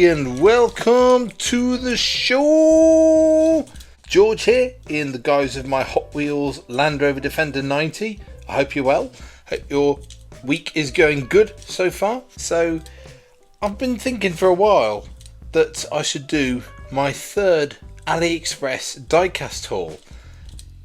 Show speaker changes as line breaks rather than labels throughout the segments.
and welcome to the show. George here in the guise of my Hot Wheels Land Rover Defender 90. I hope you're well. Hope your week is going good so far. So I've been thinking for a while that I should do my third AliExpress diecast haul,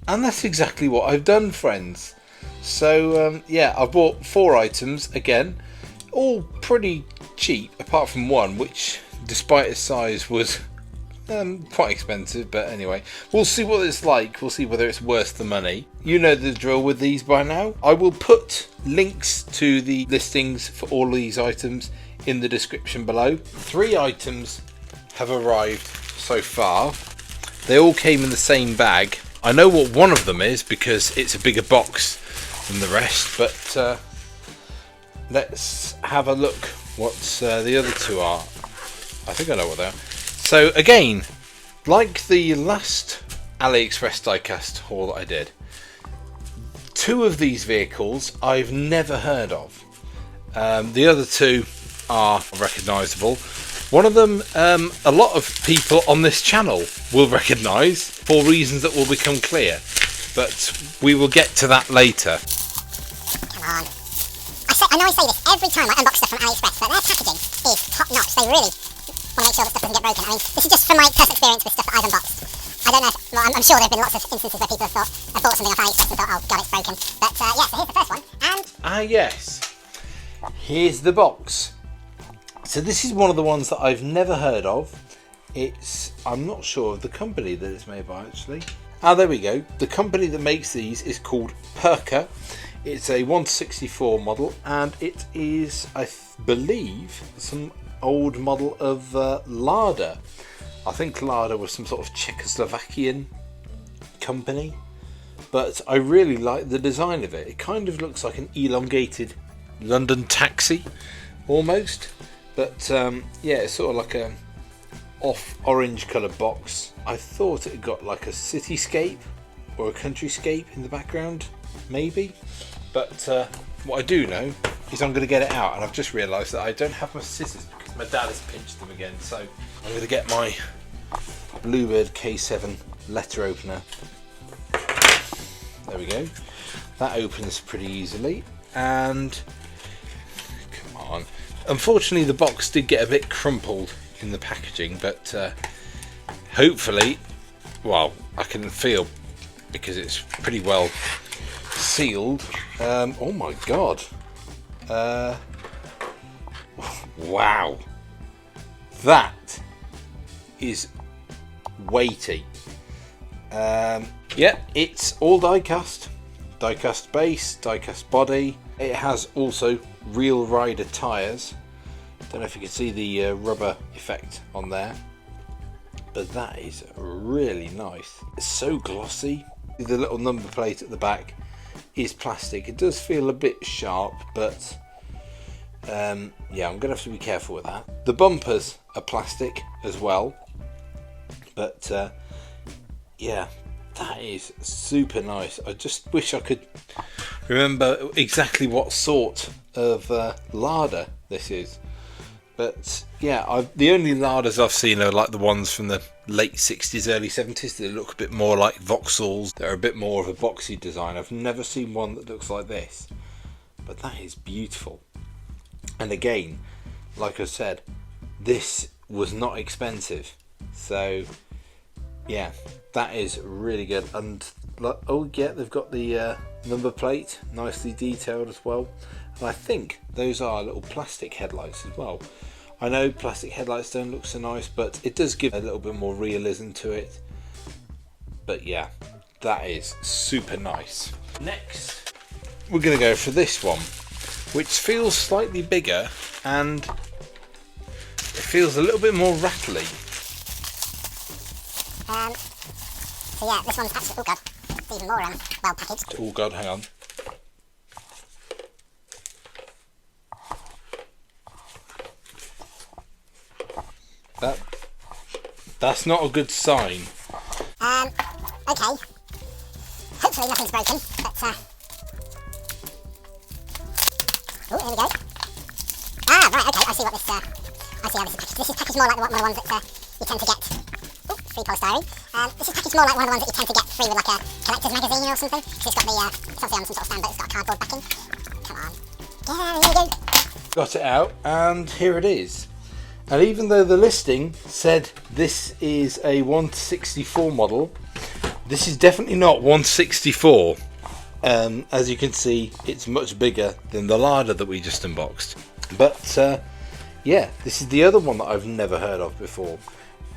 and that's exactly what I've done, friends. So yeah, I bought 4 items again, all pretty cheap apart from one which, despite its size, was quite expensive. But anyway, we'll see what it's like. We'll see whether it's worth the money. You know the drill with these by now. I will put links to the listings for all these items in the description below. 3 items have arrived so far. They all came in the same bag. I know what one of them is because it's a bigger box than the rest, but let's have a look what the other 2 are. I think I know what they are. So again, like the last AliExpress diecast haul that I did, 2 of these vehicles I've never heard of. The other 2 are recognisable. One of them a lot of people on this channel will recognise for reasons that will become clear, but we will get to that later.
Come on. I know I say this every time I unbox stuff from AliExpress, but their packaging is top notch. They really want to make sure that stuff doesn't get broken. I mean, this is just from my personal experience with stuff that I've unboxed. I don't know if, well, I'm sure there have been lots of instances where people have bought something off AliExpress and thought, oh god, it's broken. But yeah, so here's the first one, and...
yes. Here's the box. So this is one of the ones that I've never heard of. I'm not sure of the company that it's made by, actually. There we go. The company that makes these is called Perka. It's a 1/64 model, and it is, I believe, some old model of Lada. I think Lada was some sort of Czechoslovakian company, but I really like the design of it. It kind of looks like an elongated London taxi, almost. But yeah, it's sort of like a off orange coloured box. I thought it got like a cityscape or a countryscape in the background, maybe. But what I do know is I'm going to get it out, and I've just realised that I don't have my scissors because my dad has pinched them again. So I'm going to get my Bluebird K7 letter opener. There we go. That opens pretty easily, and come on. Unfortunately, the box did get a bit crumpled in the packaging, but hopefully, well, I can feel because it's pretty well sealed. Oh my god. Wow. That is weighty. Yeah, it's all diecast. Diecast base, diecast body. It has also real rider tyres. Don't know if you can see the rubber effect on there, but that is really nice. It's so glossy. The little number plate at the back is plastic. It does feel a bit sharp, but yeah, I'm gonna have to be careful with that. The bumpers are plastic as well, but yeah, that is super nice. I just wish I could remember exactly what sort of Lada this is. But yeah, the only Ladas I've seen are like the ones from the late 60s, early 70s. They look a bit more like Vauxhalls. They're a bit more of a boxy design. I've never seen one that looks like this. But that is beautiful. And again, like I said, this was not expensive. So yeah, that is really good. And oh yeah, they've got the number plate nicely detailed as well. And I think those are little plastic headlights as well. I know plastic headlights don't look so nice, but it does give a little bit more realism to it. But yeah, that is super nice. Next, we're going to go for this one, which feels slightly bigger and it feels a little bit more rattly.
So yeah, this one's actually, oh god, it's even more well packaged.
Oh god, hang on. That's not a good sign.
Okay. Hopefully nothing's broken, but oh, here we go. Ah, right, okay, I see what I see how this is packaged. This is packaged more like one of the ones that you tend to get. Ooh, free polystyrene. This is packaged more like one of the ones that you tend to get free with like a collector's magazine or something. Because it's got the, it's obviously on some sort of stand, but it's got a cardboard backing. Come on. Yeah, there you go.
Got it out, and here it is. And even though the listing said this is a 1/64 model, this is definitely not 1/64. As you can see, it's much bigger than the Lada that we just unboxed. But yeah, this is the other one that I've never heard of before.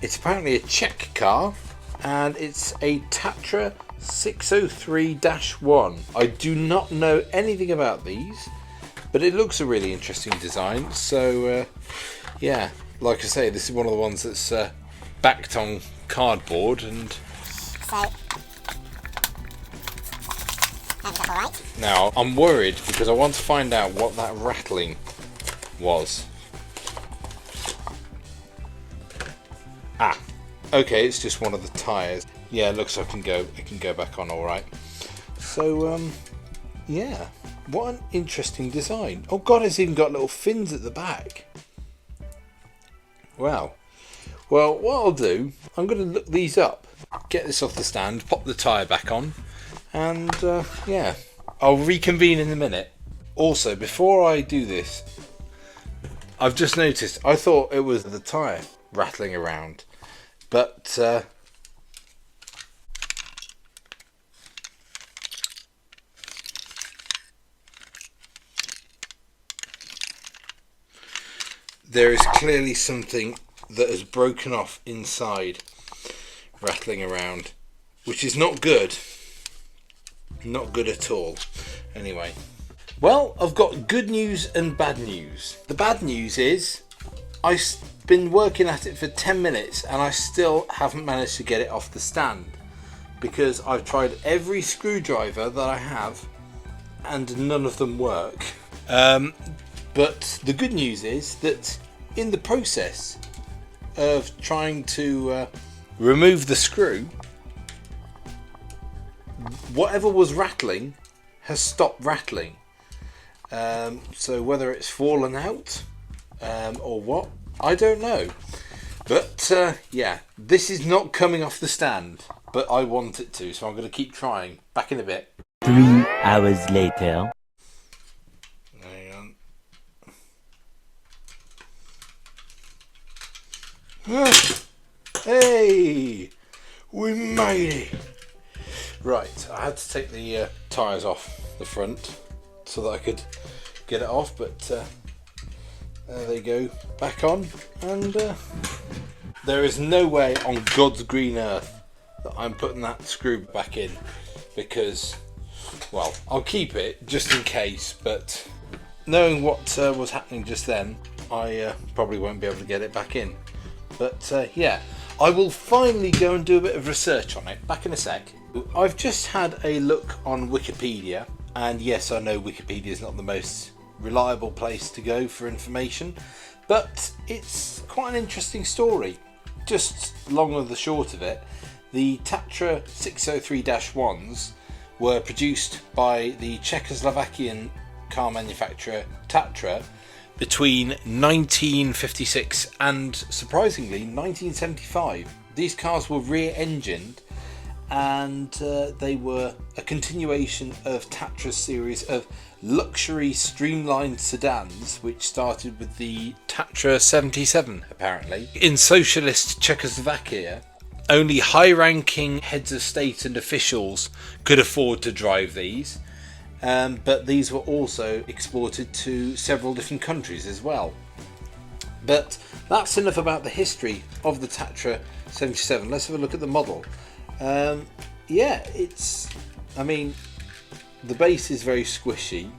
It's apparently a Czech car, and it's a Tatra 603-1. I do not know anything about these, but it looks a really interesting design. So yeah, like I say, this is one of the ones that's backed on cardboard, and
So, that's all right.
now I'm worried because I want to find out what that rattling was. Ah, okay, it's just one of the tyres. Yeah, it looks like it can go back on all right. So yeah, what an interesting design. Oh god, it's even got little fins at the back. Wow. Well, what I'll do, I'm going to look these up, get this off the stand, pop the tyre back on, and yeah, I'll reconvene in a minute. Also, before I do this, I've just noticed, I thought it was the tyre rattling around, but there is clearly something that has broken off inside, rattling around, which is not good. Not good at all. Anyway, well, I've got good news and bad news. The bad news is I've been working at it for 10 minutes and I still haven't managed to get it off the stand, because I've tried every screwdriver that I have and none of them work. But the good news is that in the process of trying to remove the screw, whatever was rattling has stopped rattling. So whether it's fallen out or what, I don't know. But yeah, this is not coming off the stand, but I want it to, so I'm going to keep trying. Back in a bit.
3 hours later.
Hang on. Hey, we made it. Right, I had to take the tyres off the front so that I could get it off, but there they go, back on, and there is no way on God's green earth that I'm putting that screw back in, because, well, I'll keep it just in case, but knowing what was happening just then, I probably won't be able to get it back in. But yeah, I will finally go and do a bit of research on it. Back in a sec. I've just had a look on Wikipedia, and yes, I know Wikipedia is not the most reliable place to go for information, but it's quite an interesting story. Just long and the short of it, the Tatra 603-1s were produced by the Czechoslovakian car manufacturer Tatra between 1956 and, surprisingly, 1975. These cars were rear-engined, and they were a continuation of Tatra's series of luxury streamlined sedans, which started with the Tatra 77, apparently. In socialist Czechoslovakia, only high-ranking heads of state and officials could afford to drive these. But these were also exported to several different countries as well. But that's enough about the history of the Tatra 77. Let's have a look at the model. Yeah, I mean, the base is very squishy.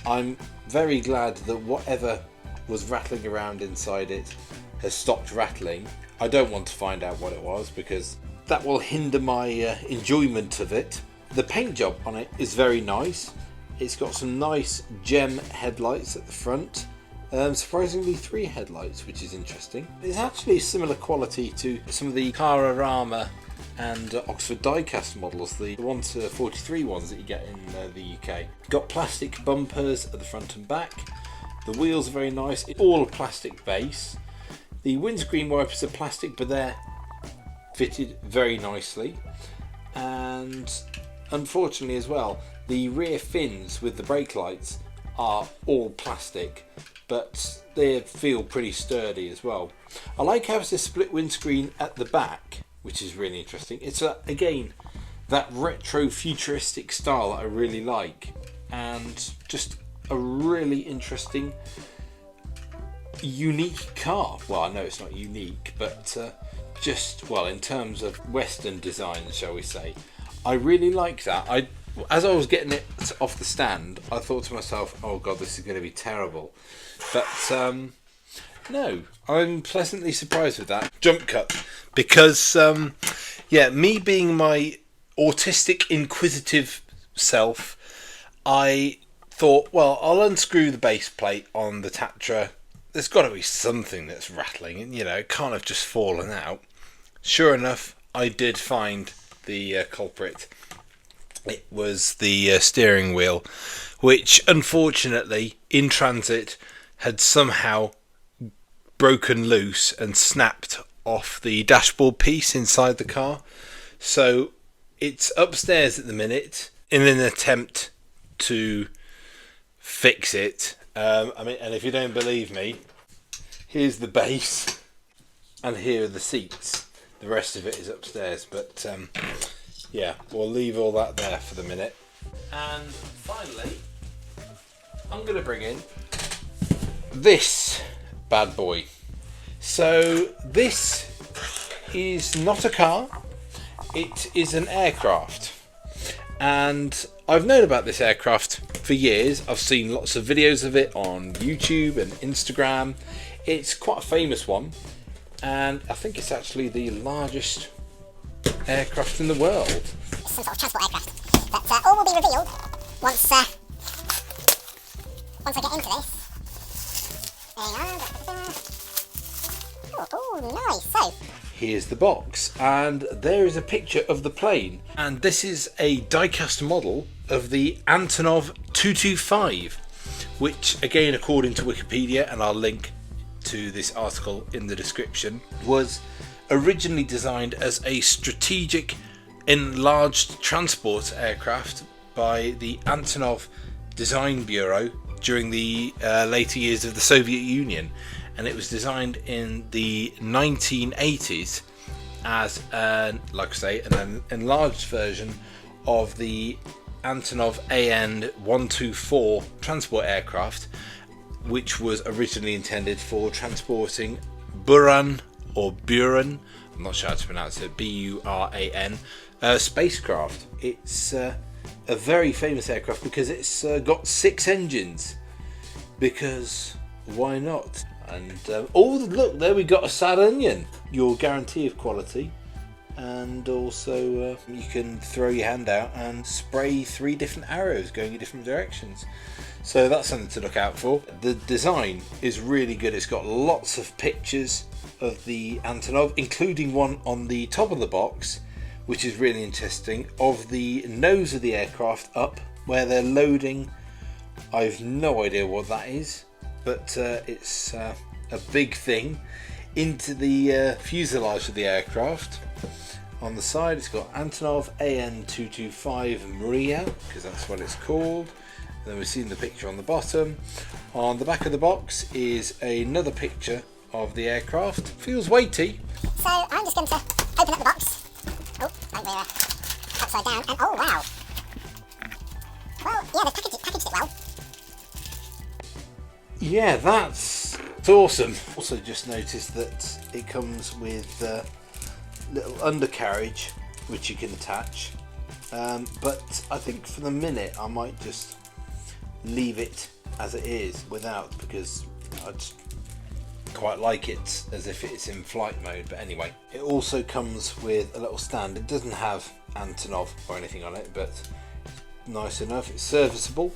I'm very glad that whatever was rattling around inside it has stopped rattling. I don't want to find out what it was, because that will hinder my enjoyment of it. The paint job on it is very nice. It's got some nice gem headlights at the front. Surprisingly 3 headlights, which is interesting. It's actually similar quality to some of the Carrarama and Oxford Diecast models, the 1/43 ones that you get in the UK. Got plastic bumpers at the front and back. The wheels are very nice. It's all a plastic base. The windscreen wipers are plastic, but they're fitted very nicely. And unfortunately as well, the rear fins with the brake lights are all plastic, but they feel pretty sturdy as well. I like how it's a split windscreen at the back, which is really interesting. It's again that retro futuristic style that I really like, and just a really interesting, unique car. Well, I know it's not unique, but just, well, in terms of Western design, shall we say, I really like that. As I was getting it off the stand, I thought to myself, oh god, this is going to be terrible. But no, I'm pleasantly surprised with that. Jump cut. Because, yeah, me being my autistic, inquisitive self, I thought, well, I'll unscrew the base plate on the Tatra. There's got to be something that's rattling, and, you know, it can't have just fallen out. Sure enough, I did find the culprit. It was the steering wheel, which unfortunately in transit had somehow broken loose and snapped off the dashboard piece inside the car. So it's upstairs at the minute in an attempt to fix it. And if you don't believe me, here's the base and here are the seats. The rest of it is upstairs, but yeah, we'll leave all that there for the minute. And finally, I'm going to bring in this bad boy. So this is not a car, it is an aircraft. And I've known about this aircraft for years. I've seen lots of videos of it on YouTube and Instagram. It's quite a famous one, and I think it's actually the largest aircraft in the world.
It's some sort of transport aircraft. But all will be revealed once I get into this. There you are. Oh, nice. So,
here's the box, and there is a picture of the plane. And this is a diecast model of the Antonov 225, which, again, according to Wikipedia, and I'll link to this article in the description, was originally designed as a strategic enlarged transport aircraft by the Antonov Design Bureau during the later years of the Soviet Union, and it was designed in the 1980s as an enlarged version of the Antonov AN-124 transport aircraft, which was originally intended for transporting Buran, I'm not sure how to pronounce it, B-U-R-A-N, spacecraft. It's a very famous aircraft because it's got 6 engines, because why not? And oh look, there we got a sad onion, your guarantee of quality. And also you can throw your hand out and spray 3 different arrows going in different directions. So that's something to look out for. The design is really good. It's got lots of pictures of the Antonov, including one on the top of the box, which is really interesting, of the nose of the aircraft up where they're loading. I've no idea what that is, but it's a big thing into the fuselage of the aircraft. On the side it's got Antonov AN-225 Mriya, because that's what it's called. Then we've seen the picture on the bottom. On the back of the box is another picture of the aircraft. Feels weighty.
So I'm just going to open up the box. Oh, like we're upside down. And oh wow. Well, yeah, they packaged it well.
Yeah, that's awesome. Also just noticed that it comes with a little undercarriage which you can attach. But I think for the minute I might just leave it as it is without, because I just quite like it as if it's in flight mode. But anyway, it also comes with a little stand. It doesn't have Antonov or anything on it, but nice enough. It's serviceable,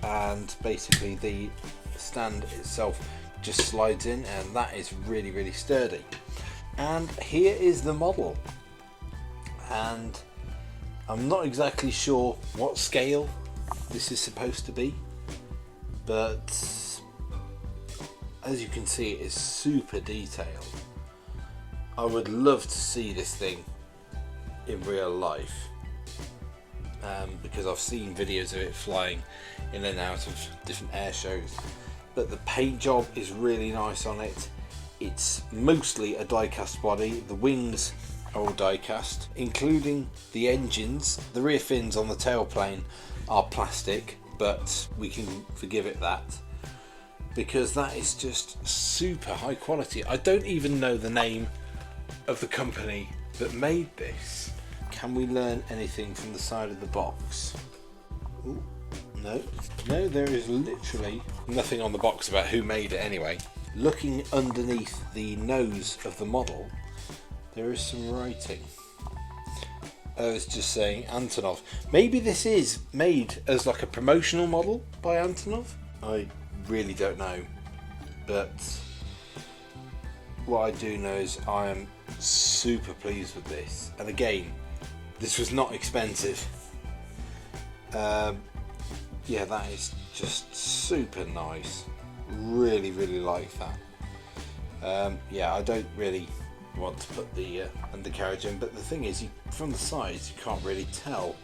and basically the stand itself just slides in, and that is really, really sturdy. And here is the model, and I'm not exactly sure what scale this is supposed to be, but as you can see, it is super detailed. I would love to see this thing in real life, because I've seen videos of it flying in and out of different air shows. But the paint job is really nice on it. It's mostly a die-cast body. The wings are all die-cast, including the engines. The rear fins on the tailplane are plastic, but we can forgive it that, because that is just super high quality. I don't even know the name of the company that made this. Can we learn anything from the side of the box? Ooh, no, there is literally nothing on the box about who made it anyway. Looking underneath the nose of the model, there is some writing. It's just saying Antonov. Maybe this is made as like a promotional model by Antonov. I really don't know, but what I do know is I am super pleased with this. And again, this was not expensive. Yeah, that is just super nice. Really like that. Yeah, I don't really want to put the undercarriage in, but the thing is, from the sides you can't really tell,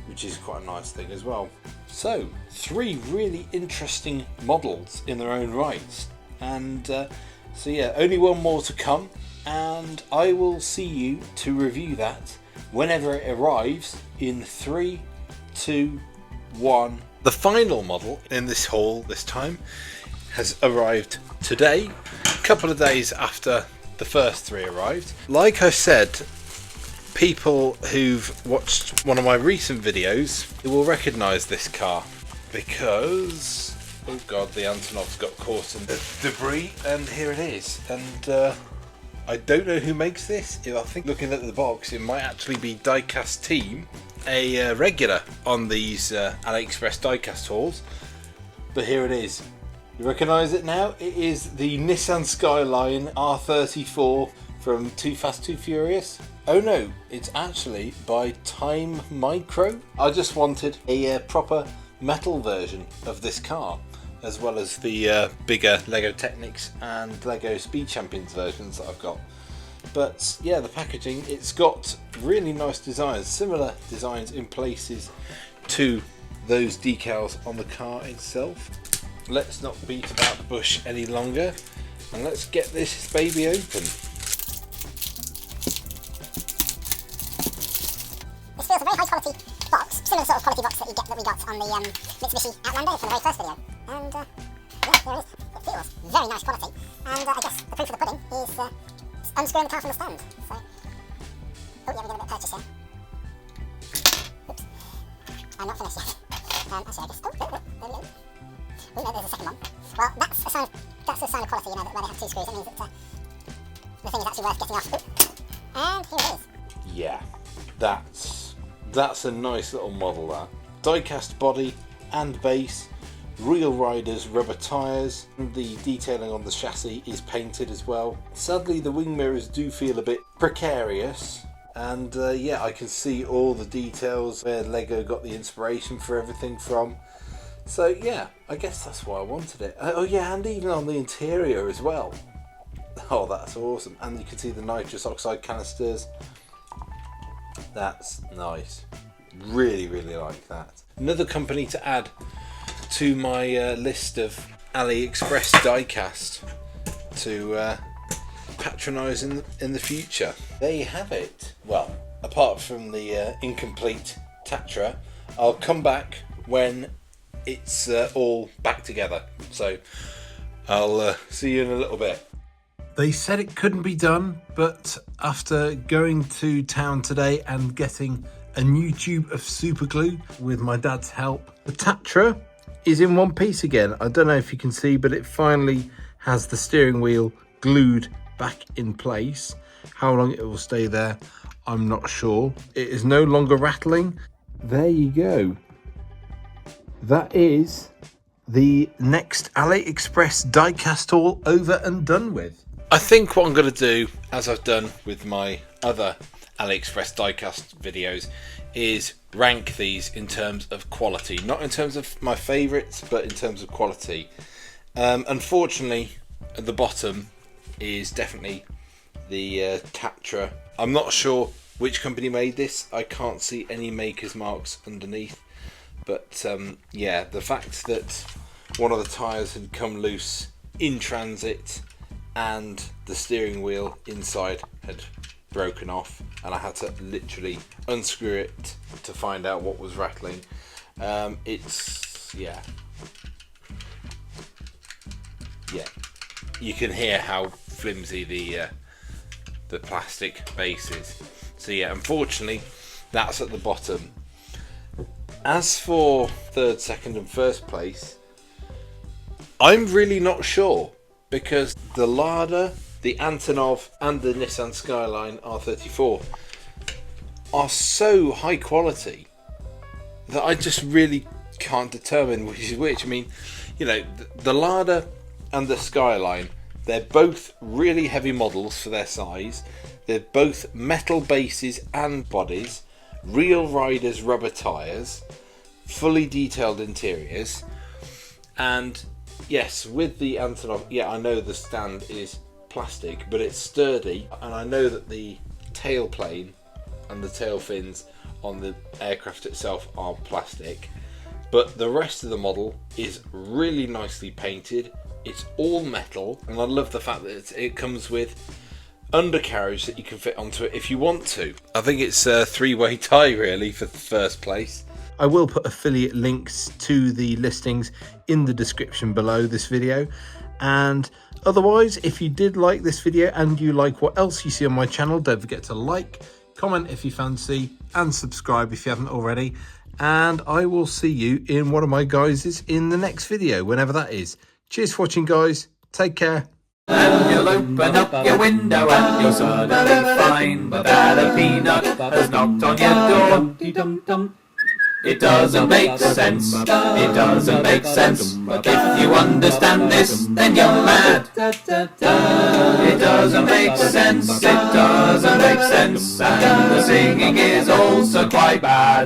which is quite a nice thing as well. So 3 really interesting models in their own rights, and so yeah, only one more to come, and I will see you to review that whenever it arrives in 3, 2, 1. The final model in this haul this time has arrived today, a couple of days after the first 3 arrived. Like I said, people who've watched one of my recent videos will recognise this car, because, oh god, the Antonov's got caught in the debris, and here it is. And I don't know who makes this. I think, looking at the box, it might actually be Diecast Team, a regular on these AliExpress diecast hauls. But here it is. You recognise it now? It is the Nissan Skyline R34 from Too Fast Too Furious. Oh no, it's actually by Time Micro. I just wanted a proper metal version of this car, as well as the bigger Lego Technics and Lego Speed Champions versions that I've got. But yeah, the packaging, it's got really nice designs, similar designs in places to those decals on the car itself. Let's not beat about the bush any longer, and let's get this baby open.
This feels a very high quality box, similar sort of quality box that we got on the Mitsubishi Outlander from the very first video. And yeah, there it is. It feels very nice quality. And I guess the proof of the pudding is unscrewing the car from the stand. So, oh yeah, we're doing a bit of purchase here. Oops, I'm not finished yet. Actually, I guess. Oh, there we go. Oh no, there's a second one. Well, that's a sign of quality, you know, that where they have 2 screws. It means that the thing is actually worth getting off. Ooh. And here it is.
Yeah, that's a nice little model, that. Die-cast body and base, real riders, rubber tyres. The detailing on the chassis is painted as well. Sadly, the wing mirrors do feel a bit precarious. And yeah, I can see all the details where Lego got the inspiration for everything from. So yeah, I guess that's why I wanted it. Oh yeah, and even on the interior as well. Oh, that's awesome. And you can see the nitrous oxide canisters. That's nice. Really like that. Another company to add to my list of AliExpress diecast to patronise in the future. There you have it. Well, apart from the incomplete Tatra, I'll come back when it's all back together. So I'll see you in a little bit. They said it couldn't be done, but after going to town today and getting a new tube of super glue with my dad's help, the Tatra is in one piece again. I don't know if you can see, but it finally has the steering wheel glued back in place. How long it will stay there, I'm not sure. It is no longer rattling. There you go. That is the next AliExpress diecast haul over and done with. I think what I'm going to do, as I've done with my other AliExpress diecast videos, is rank these in terms of quality. Not in terms of my favourites, but in terms of quality. Unfortunately, at the bottom is definitely the Tatra. I'm not sure which company made this. I can't see any maker's marks underneath. But yeah, the fact that one of the tyres had come loose in transit and the steering wheel inside had broken off, and I had to literally unscrew it to find out what was rattling. It's yeah, you can hear how flimsy the plastic base is. So yeah, unfortunately that's at the bottom. As for third, second and first place, I'm really not sure, because the Lada, the Antonov and the Nissan Skyline R34 are so high quality that I just really can't determine which is which. I mean, you know, the Lada and the Skyline, they're both really heavy models for their size. They're both metal bases and bodies, real riders rubber tyres, fully detailed interiors, and yes, with the Antonov, yeah, I know the stand is plastic, but it's sturdy, and I know that the tailplane and the tail fins on the aircraft itself are plastic, but the rest of the model is really nicely painted. It's all metal, and I love the fact that it comes with undercarriage that you can fit onto it if you want to. I think it's a three-way tie really for the first place. I will put affiliate links to the listings in the description below this video, and otherwise, if you did like this video and you like what else you see on my channel, don't forget to like, comment if you fancy, and subscribe if you haven't already, and I will see you in one of my guises in the next video, whenever that is. Cheers for watching, guys. Take care.
And you'll open up your window and you'll suddenly find that a peanut has knocked on your door. It doesn't make sense, it doesn't make sense, but if you understand this, then you're mad. It doesn't make sense, it doesn't make sense, and the singing is also quite bad.